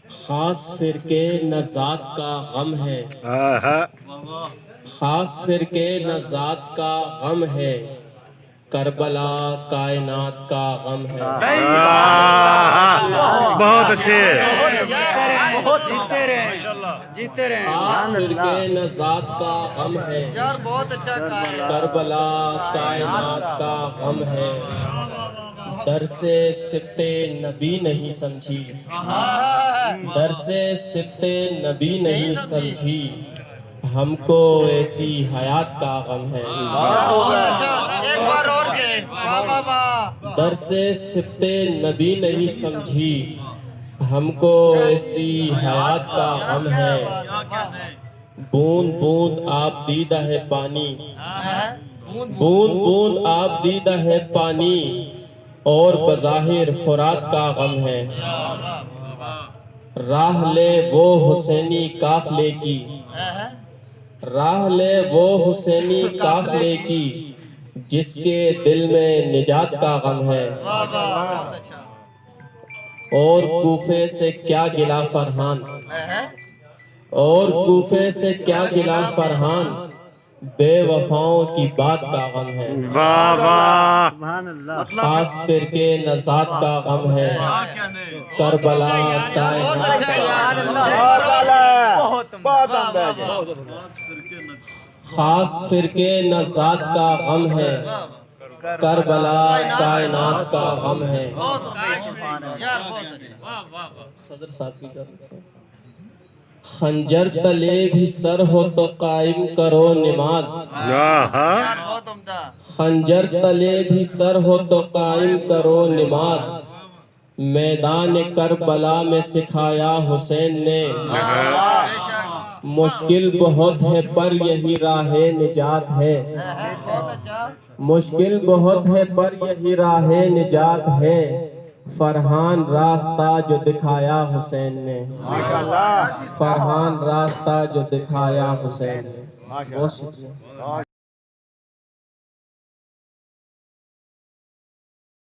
خاص فرقے نہ ذات کا غم ہے، خاص فرقے نہ ذات کا غم ہے، کربلا کائنات کا غم ہے۔ بہت اچھے، جیتے رہے خاص فرقے نہ ذات کا غم ہے، یار، بہت اچھا کربلا کائنات کا غم ہے۔ درس صفت نبی نہیں سمجھی، درس صفت نبی نہیں سمجھی، ہم کو ایسی حیات کا غم ہے۔ ایک بار اور کے واہ واہ واہ۔ درس صفت نبی نہیں سمجھی، ہم کو ایسی حیات کا غم ہے۔ بوند بوند آپ دیدہ ہے پانی، بوند بوند آپ دیدہ ہے پانی، اور بظاہر فرات کا غم ہے۔ راہ لے وہ حسینی قافلے کی، راہ لے وہ حسینی قافلے کی، جس کے دل میں نجات کا غم ہے۔ اور کوفے سے کیا گلہ فرحان، اور کوفے سے کیا گلہ فرحان، بے وفاؤں کی بات کا غم ہے۔ خاص فرقے نہ ذات کا غم ہے، کربلا کائنات کا خاص فرقے نہ ذات کا غم ہے، کربلا کائنات کا غم ہے۔ صدر صاحب کی جانب سے خنجر تلے بھی سر ہو تو قائم کرو نماز، خنجر تلے بھی سر ہو تو قائم کرو نماز، میدان کربلا میں سکھایا حسین نے۔ مشکل بہت ہے پر یہی راہ نجات ہے، مشکل بہت ہے پر یہی راہ نجات ہے، فرحان راستہ جو دکھایا حسین نے، فرحان راستہ جو دکھایا حسین نے۔ بہت شکریہ۔